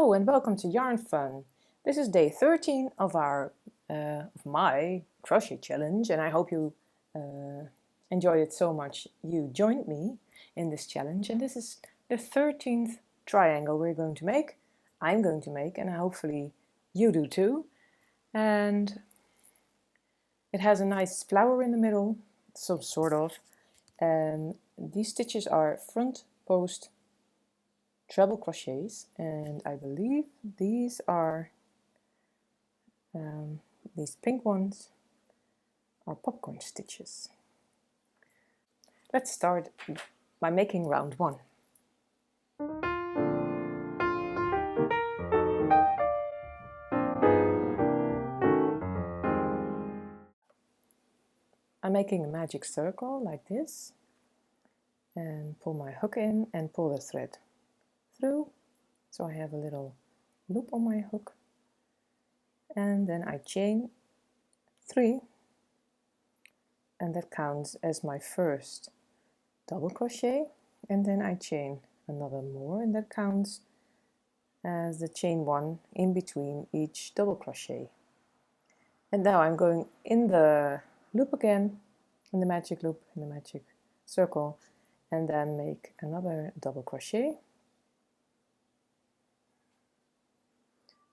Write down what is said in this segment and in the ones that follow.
Hello and welcome to Yarn Fun. This is day 13 of my crochet challenge, and I hope you enjoyed it so much you joined me in this challenge. And this is the 13th triangle we're going to make. I'm going to make, and hopefully you do too. And it has a nice flower in the middle, some sort of. And these stitches are front post treble crochets, and I believe these are these pink ones are popcorn stitches. Let's start by making round 1. I'm making a magic circle like this and pull my hook in and pull the thread through, so I have a little loop on my hook, and then I chain 3, and that counts as my first double crochet, and then I chain another more, and that counts as the chain 1 in between each double crochet. And now I'm going in the loop again, in the magic loop, in the magic circle, and then make another double crochet,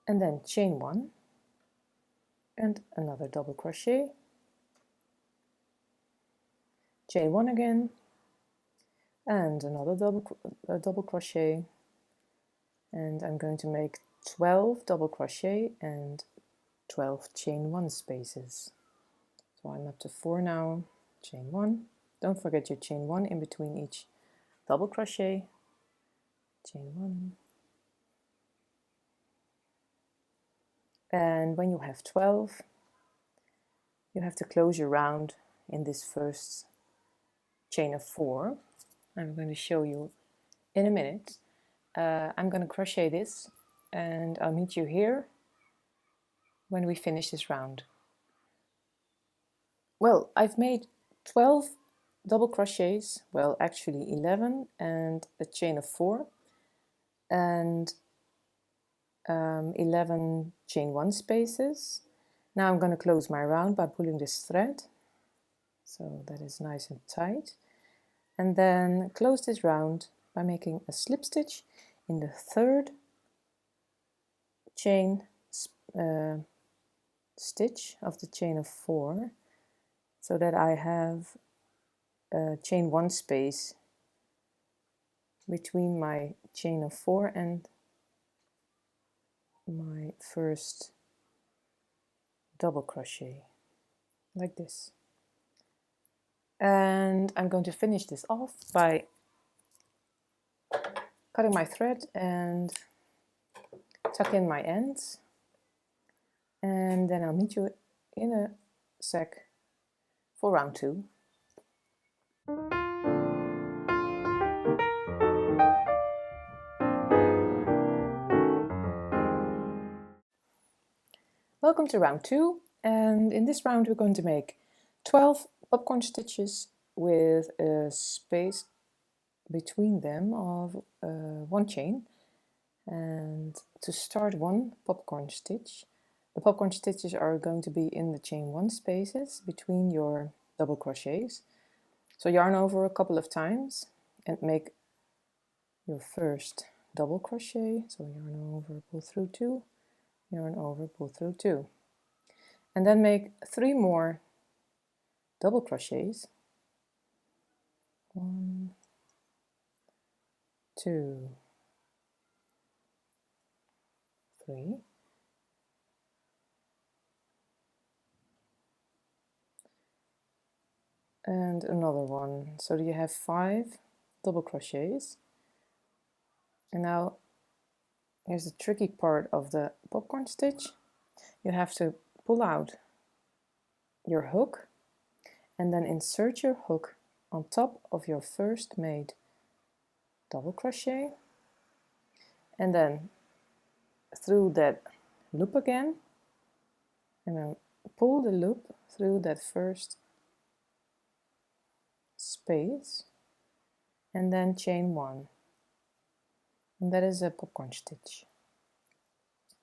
and then chain 1 and another double crochet, chain 1 again, and another double crochet, and I'm going to make 12 double crochet and 12 chain 1 spaces. So I'm up to 4 now. Chain 1, don't forget your chain 1 in between each double crochet, chain 1, and when you have 12 you have to close your round in this first chain of 4. I'm going to show you in a minute. I'm going to crochet this, and I'll meet you here when we finish this round. Well, I've made 12 double crochets, well actually 11, and a chain of 4, and 11 chain 1 spaces. Now I'm going to close my round by pulling this thread, so that is nice and tight, and then close this round by making a slip stitch in the third chain stitch of the chain of 4, so that I have a chain 1 space between my chain of 4 and my first double crochet, like this. And I'm going to finish this off by cutting my thread and tuck in my ends, and then I'll meet you in a sec for round 2. Welcome to round 2, and in this round we're going to make 12 popcorn stitches with a space between them of 1 chain. And to start 1 popcorn stitch, the popcorn stitches are going to be in the chain 1 spaces between your double crochets. So yarn over a couple of times and make your first double crochet. So yarn over, pull through 2, yarn over, pull through 2, and then make 3 more double crochets. 1, 2, 3, and another one, so you have 5 double crochets. And now here's the tricky part of the popcorn stitch. You have to pull out your hook and then insert your hook on top of your first made double crochet, and then through that loop again, and then pull the loop through that first space, and then chain 1, and that is a popcorn stitch.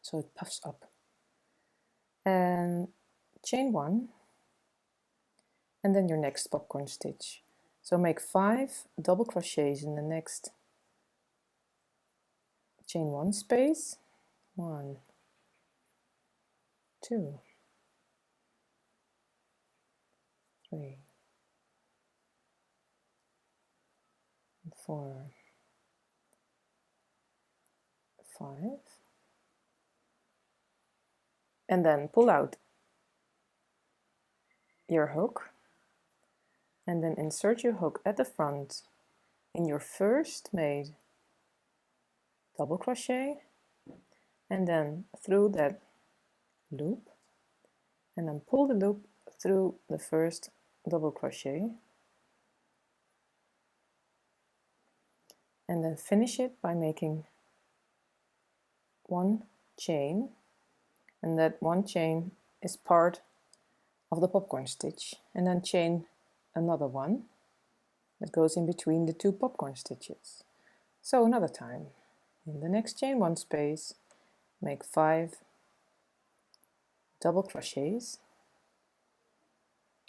so it puffs up. And chain 1, and then your next popcorn stitch. So make 5 double crochets in the next chain 1 space. 1, 2, 3, 4, 5, and then pull out your hook and then insert your hook at the front in your first made double crochet, and then through that loop, and then pull the loop through the first double crochet, and then finish it by making 1 chain, and that 1 chain is part of the popcorn stitch, and then chain another one that goes in between the 2 popcorn stitches. So another time, in the next chain 1 space, make 5 double crochets,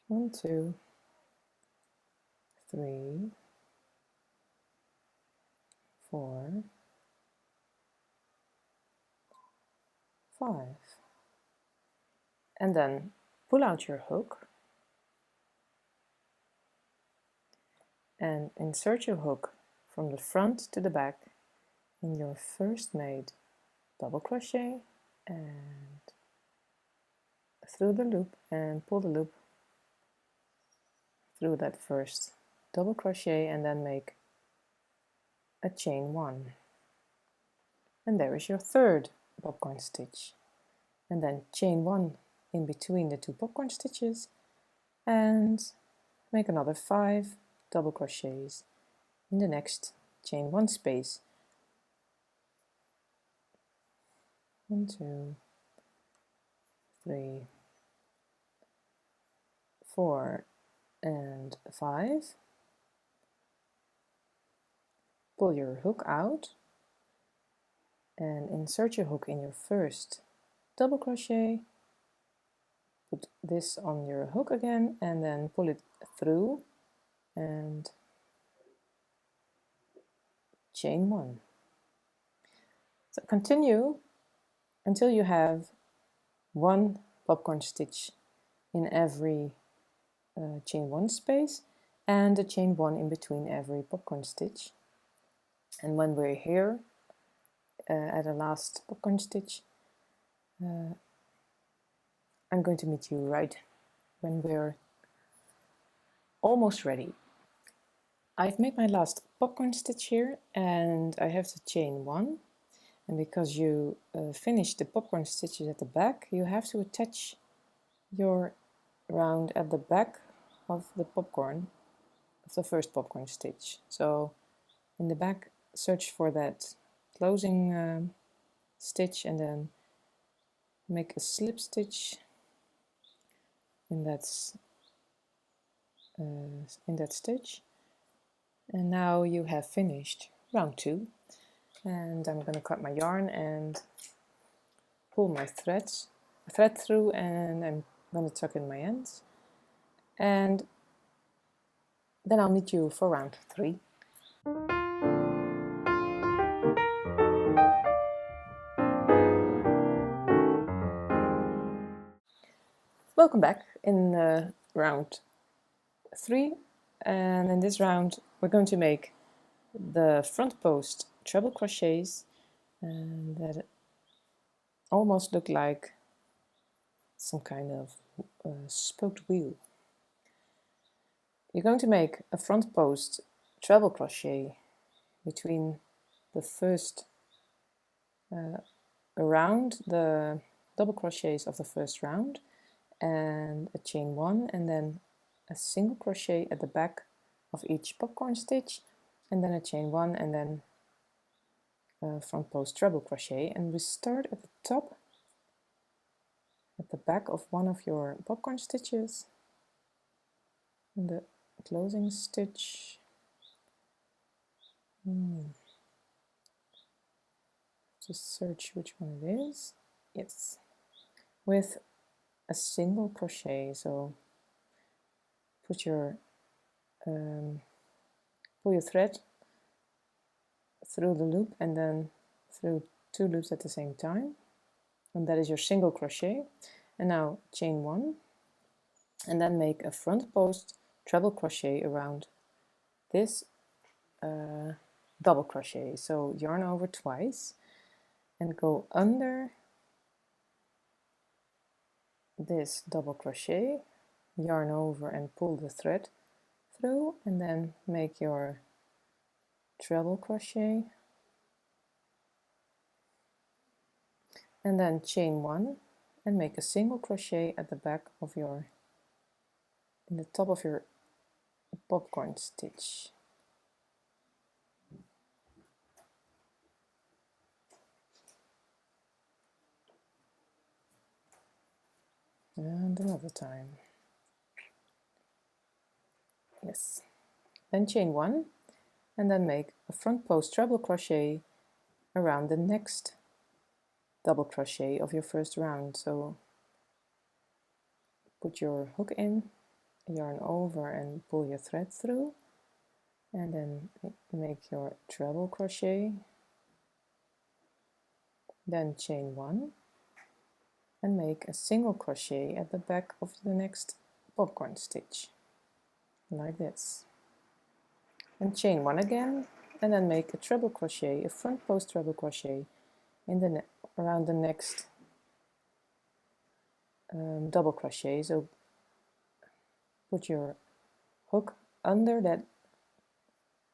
1, 2, 3, 4, 5, and then pull out your hook and insert your hook from the front to the back in your first made double crochet and through the loop, and pull the loop through that first double crochet, and then make a chain 1, and there is your third popcorn stitch, and then chain 1 in between the 2 popcorn stitches and make another 5 double crochets in the next chain 1 space. 1, 2, 3, 4, and 5. Pull your hook out and insert your hook in your first double crochet. Put this on your hook again and then pull it through and chain 1. So continue until you have 1 popcorn stitch in every chain 1 space and a chain 1 in between every popcorn stitch. And when we're here at the last popcorn stitch, I'm going to meet you right when we're almost ready. I've made my last popcorn stitch here and I have to chain 1, and because you finish the popcorn stitches at the back, you have to attach your round at the back of the popcorn, of the first popcorn stitch. So in the back, search for that closing stitch and then make a slip stitch in that stitch. And now you have finished round 2, and I'm going to cut my yarn and pull my thread through, and I'm going to tuck in my ends, and then I'll meet you for round 3. Welcome back in round 3, and in this round we're going to make the front post treble crochets that almost look like some kind of spoked wheel. You're going to make a front post treble crochet between the first around the double crochets of the first round and a chain 1, and then a single crochet at the back of each popcorn stitch, and then a chain 1, and then a front post treble crochet. And we start at the top, at the back of one of your popcorn stitches, and the closing stitch. Just search which one it is. yes, with a single crochet. So put your pull your thread through the loop and then through 2 loops at the same time, and that is your single crochet. And now chain 1 and then make a front post treble crochet around this double crochet. So yarn over twice and go under this double crochet, yarn over and pull the thread through, and then make your treble crochet, and then chain 1 and make a single crochet at the back of your, in the top of your popcorn stitch. And another time. Yes. Then chain 1 and then make a front post treble crochet around the next double crochet of your first round. So put your hook in, yarn over and pull your thread through, and then make your treble crochet, then chain 1 and make a single crochet at the back of the next popcorn stitch, like this, and chain 1 again, and then make a treble crochet, a front post treble crochet in the around the next double crochet. So put your hook under that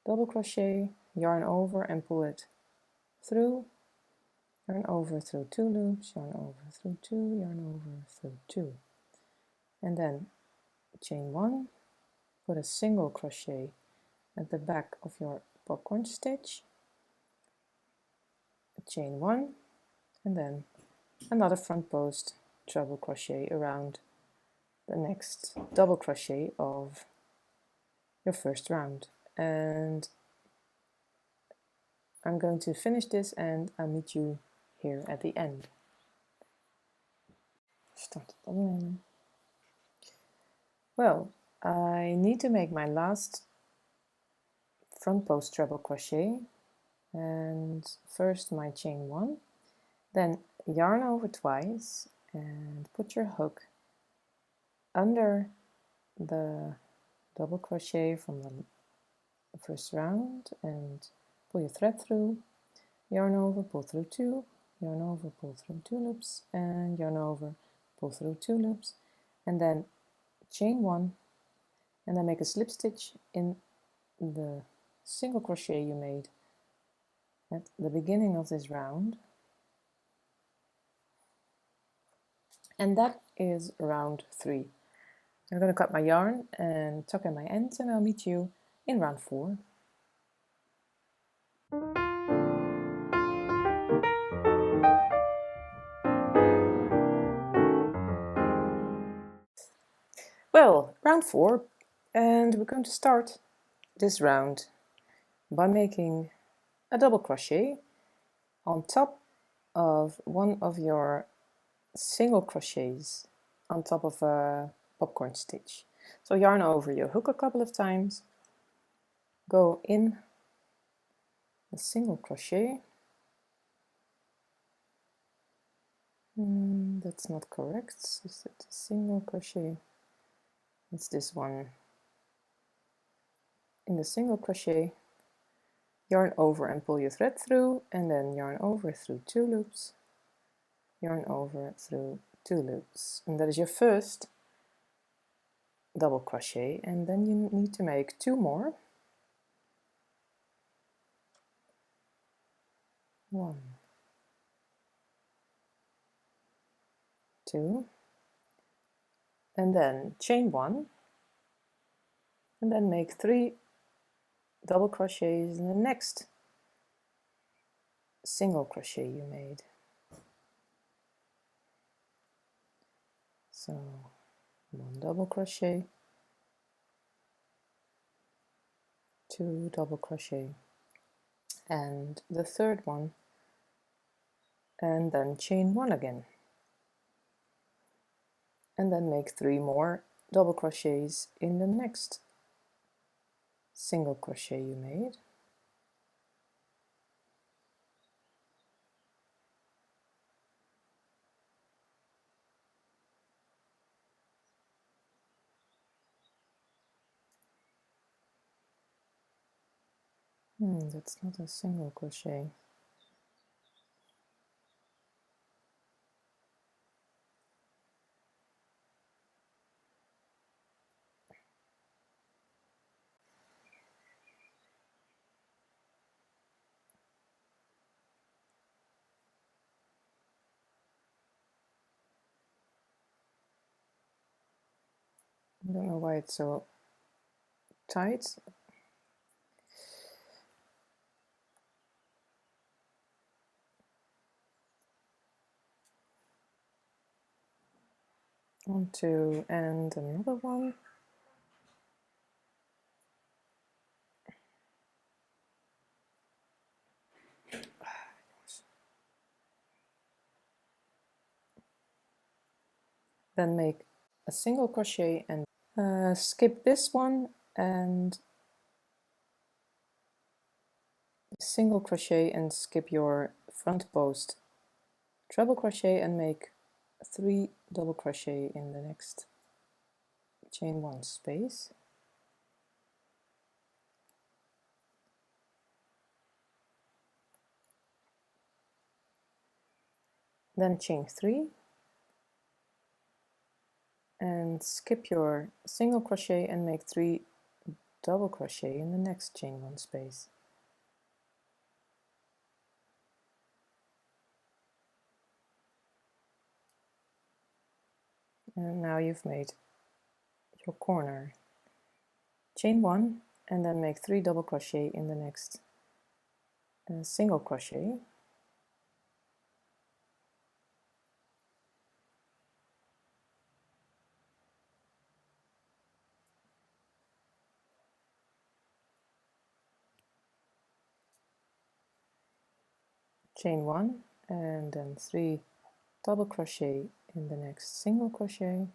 double crochet, yarn over and pull it through, yarn over through 2 loops, yarn over through 2, yarn over through 2, and then chain 1, put a single crochet at the back of your popcorn stitch, chain 1, and then another front post treble crochet around the next double crochet of your first round. And I'm going to finish this and I'll meet you here at the end. Start opnemen. Well, I need to make my last front post treble crochet, and first my chain 1, then yarn over twice and put your hook under the double crochet from the first round and pull your thread through, yarn over, pull through 2, yarn over, pull through 2 loops, and yarn over, pull through 2 loops, and then chain 1 and then make a slip stitch in the single crochet you made at the beginning of this round, and that is round 3. I'm going to cut my yarn and tuck in my ends, and I'll meet you in round 4. Well, round 4, and we're going to start this round by making a double crochet on top of one of your single crochets on top of a popcorn stitch. So yarn over your hook a couple of times, go in a single crochet. That's not correct. Is it a single crochet? It's this one. In the single crochet, yarn over and pull your thread through, and then yarn over through 2 loops, yarn over through 2 loops, and that is your first double crochet. And then you need to make 2 more. 1, 2, and then chain 1, and then make 3 double crochets in the next single crochet you made. So 1 double crochet, 2 double crochet, and the third one, and then chain 1 again. and then make 3 more double crochets in the next single crochet you made. That's not a single crochet. I don't know why it's so tight. One, two, and another one. Then make a single crochet and skip this one and single crochet and skip your front post treble crochet and make 3 double crochet in the next chain 1 space. Then chain 3 and skip your single crochet and make 3 double crochet in the next chain 1 space. And now you've made your corner. Chain 1 and then make 3 double crochet in the next single crochet. Chain 1 and then 3 double crochet in the next single crochet.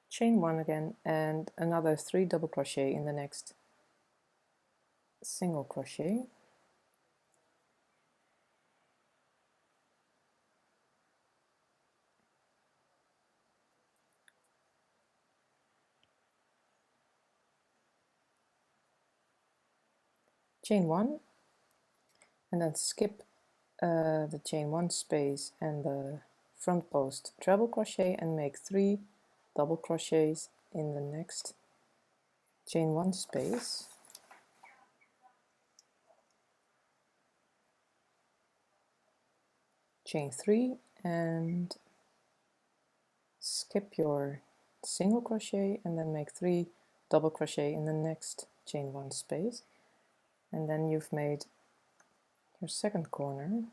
Chain 1 again and another 3 double crochet in the next single crochet. Chain 1 and then skip the chain 1 space and the front post treble crochet and make 3 double crochets in the next chain 1 space. Chain 3 and skip your single crochet and then make 3 double crochet in the next chain 1 space, and then you've made your second corner.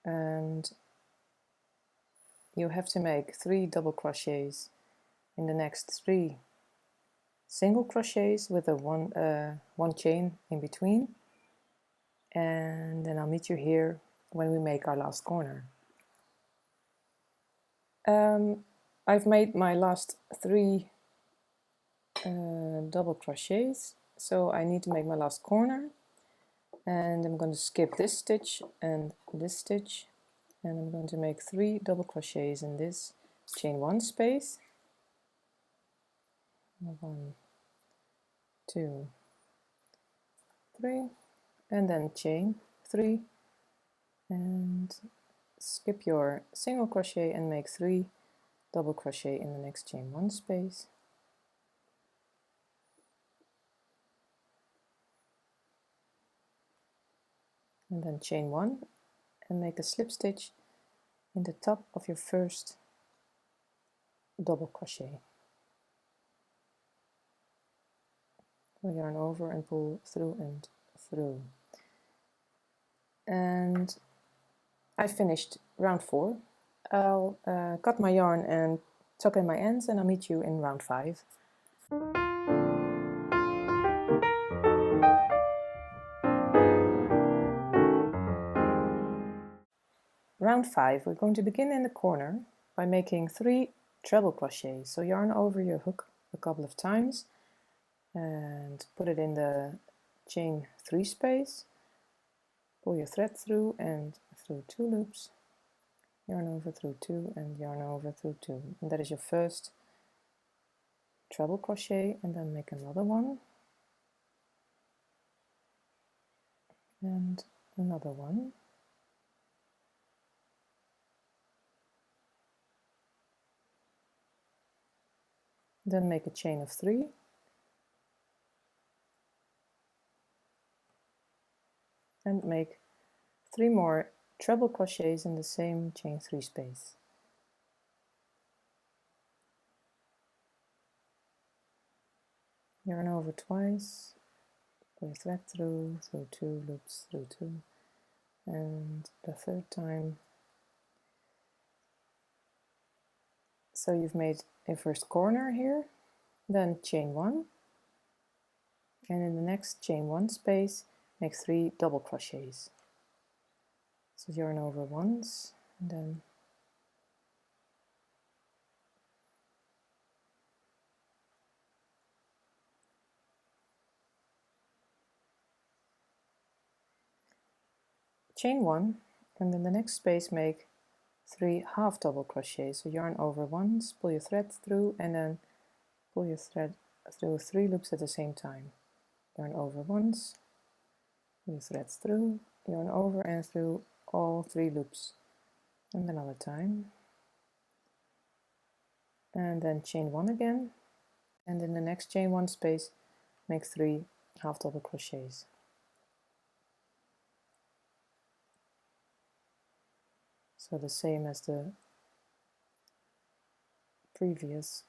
And you have to make 3 double crochets in the next 3 single crochets with a one chain in between, and then I'll meet you here when we make our last corner. I've made my last 3 double crochets, so I need to make my last corner, and I'm going to skip this stitch and this stitch, and I'm going to make 3 double crochets in this chain 1 space. 1, 2, 3, and then chain 3 and skip your single crochet and make 3 double crochet in the next chain 1 space. And then chain 1 and make a slip stitch in the top of your first double crochet. Pull yarn over and pull through and through. And I finished round 4. I'll cut my yarn and tuck in my ends, and I'll meet you in round 5. Round 5, we're going to begin in the corner by making 3 treble crochets. So yarn over your hook a couple of times and put it in the chain 3 space, pull your thread through and through 2 loops, yarn over through 2 and yarn over through 2, and that is your first treble crochet, and then make another one and another one, then make a chain of 3, and make 3 more treble crochets in the same chain 3 space. Yarn over twice, pull your thread through 2 loops, through 2, and the third time. So you've made a first corner here, then chain 1, and in the next chain 1 space make 3 double crochets. So yarn over once, and then chain 1, and in the next space make 3 half double crochets. So yarn over once, pull your thread through, and then pull your thread through 3 loops at the same time. Yarn over once, pull your threads through, yarn over and through all 3 loops, and another time. And then chain 1 again, and in the next chain 1 space make 3 half double crochets. So the same as the previous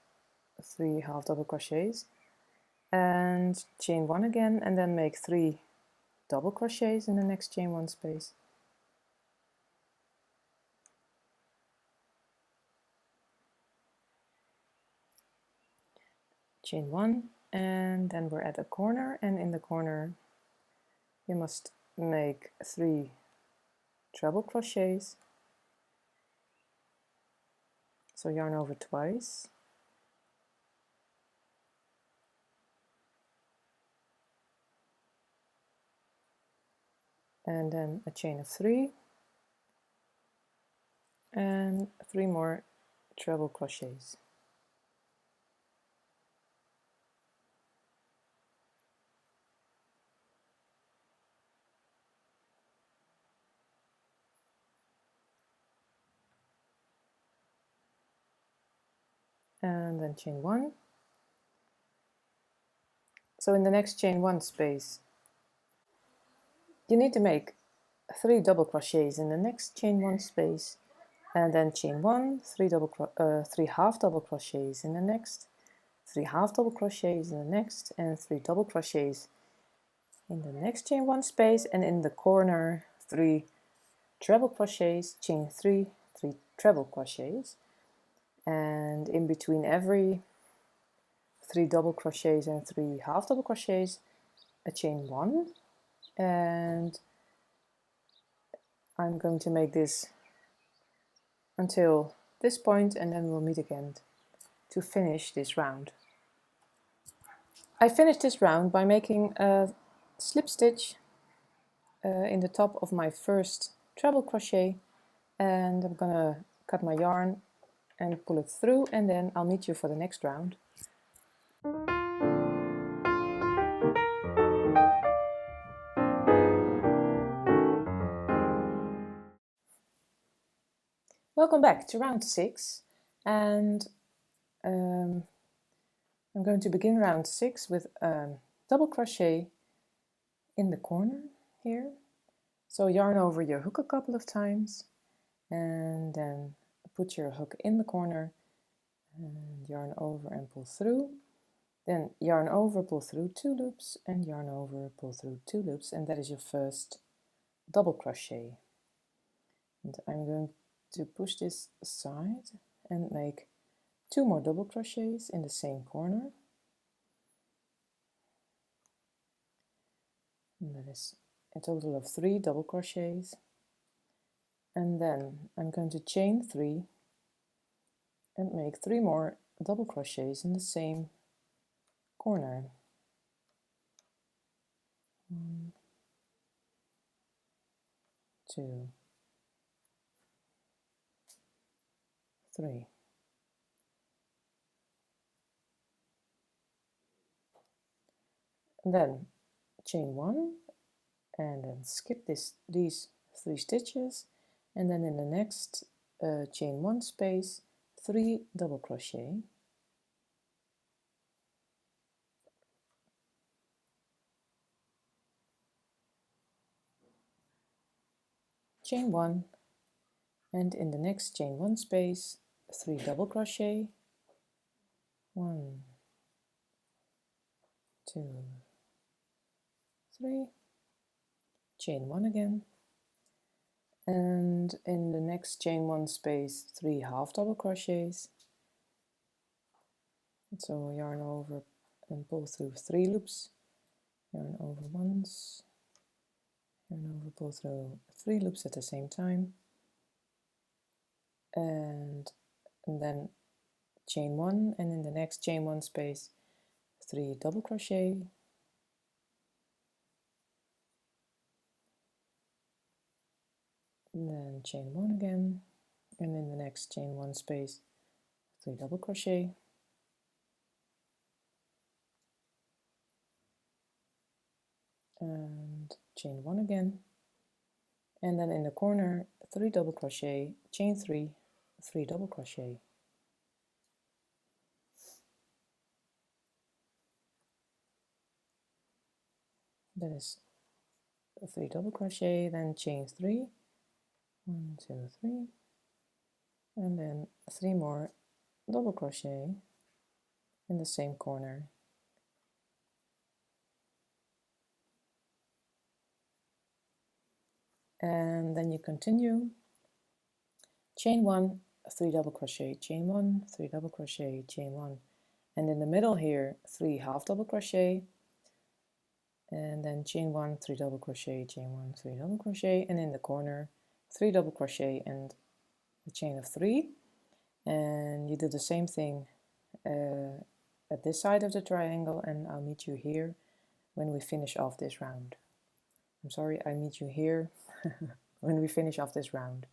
3 half double crochets, and chain 1 again, and then make 3 double crochets in the next chain 1 space. Chain 1, and then we're at a corner, and in the corner you must make 3 treble crochets. So yarn over twice, and then a chain of 3, and 3 more treble crochets. And then chain 1. So in the next chain 1 space you need to make 3 double crochets in the next chain 1 space, and then chain 1, 3 half double crochets in the next, 3 half double crochets in the next, and 3 double crochets in the next chain 1 space, and in the corner 3 treble crochets, chain 3, 3 treble crochets, and in between every 3 double crochets and 3 half double crochets a chain 1, and I'm going to make this until this point, and then we'll meet again to finish this round. I finished this round by making a slip stitch in the top of my first treble crochet, and I'm gonna cut my yarn and pull it through, and then I'll meet you for the next round. Welcome back to round 6, and I'm going to begin round 6 with double crochet in the corner here. So yarn over your hook a couple of times, and then put your hook in the corner and yarn over and pull through. Then yarn over, pull through 2 loops, and yarn over, pull through 2 loops, and that is your first double crochet. And I'm going to push this aside and make 2 more double crochets in the same corner. And that is a total of 3 double crochets. And then I'm going to chain 3 and make 3 more double crochets in the same corner. 1, 2, 3. And then chain 1 and then skip these 3 stitches, and then in the next chain 1 space 3 double crochet, chain 1, and in the next chain 1 space 3 double crochet, 1, 2, 3, chain 1 again, and in the next chain 1 space 3 half double crochets. So yarn over and pull through 3 loops, yarn over once, yarn over, pull through 3 loops at the same time, and then chain 1, and in the next chain 1 space 3 double crochet, and then chain 1 again, and in the next chain 1 space 3 double crochet, and chain 1 again, and then in the corner 3 double crochet, chain 3, 3 double crochet. That is 3 double crochet, then chain 3, 1, 2, 3, and then 3 more double crochet in the same corner. And then you continue, chain 1, 3 double crochet, chain 1, 3 double crochet, chain 1, and in the middle here 3 half double crochet, and then chain 1, 3 double crochet, chain 1, 3 double crochet, and in the corner 3 double crochet and a chain of 3, and you do the same thing at this side of the triangle, and I'll meet you here when we finish off this round. I'm sorry, I meet you here when we finish off this round.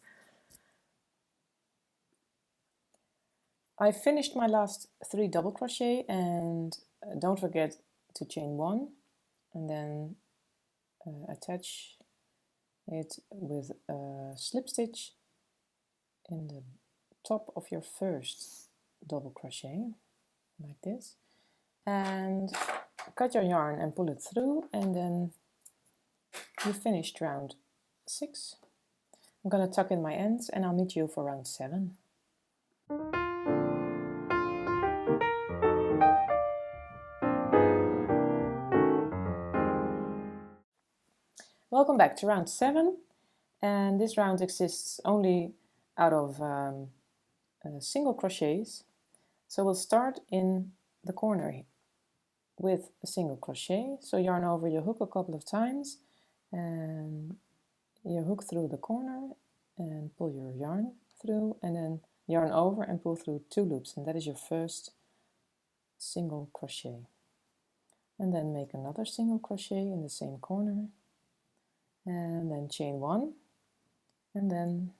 I finished my last 3 double crochet, and don't forget to chain 1 and then attach it with a slip stitch in the top of your first double crochet like this, and cut your yarn and pull it through, and then you finished round 6. I'm going to tuck in my ends, and I'll meet you for round 7. Welcome back to round 7, and this round exists only out of single crochets. So we'll start in the corner with a single crochet. So yarn over your hook a couple of times, and you hook through the corner and pull your yarn through, and then yarn over and pull through 2 loops, and that is your first single crochet. And then make another single crochet in the same corner, and then chain 1, and then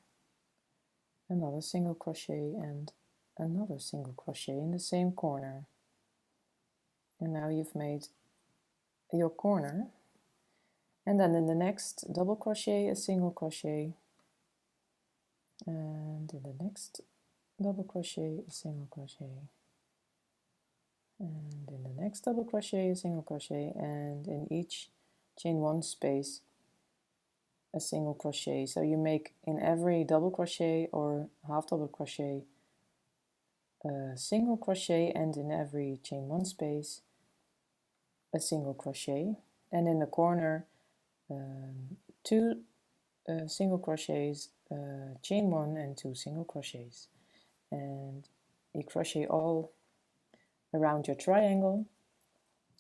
another single crochet and another single crochet in the same corner. And now you've made your corner, and then in the next double crochet a single crochet, and in the next double crochet a single crochet, and in the next double crochet a single crochet, and in each chain 1 space a single crochet. So you make in every double crochet or half double crochet a single crochet, and in every chain 1 space a single crochet, and in the corner 2 single crochets, chain 1 and 2 single crochets, and you crochet all around your triangle,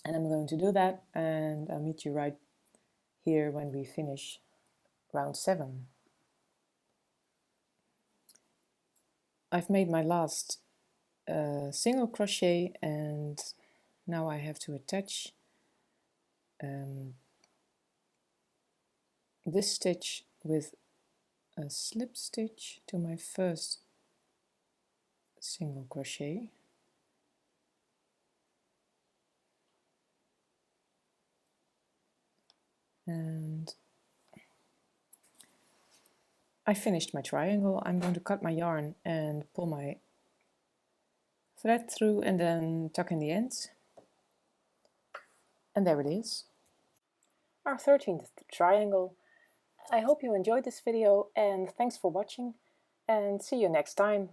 and I'm going to do that, and I'll meet you right here when we finish round 7. I've made my last single crochet, and now I have to attach this stitch with a slip stitch to my first single crochet, and I finished my triangle. I'm going to cut my yarn and pull my thread through and then tuck in the ends, and there it is, our 13th triangle. I hope you enjoyed this video, and thanks for watching, and see you next time.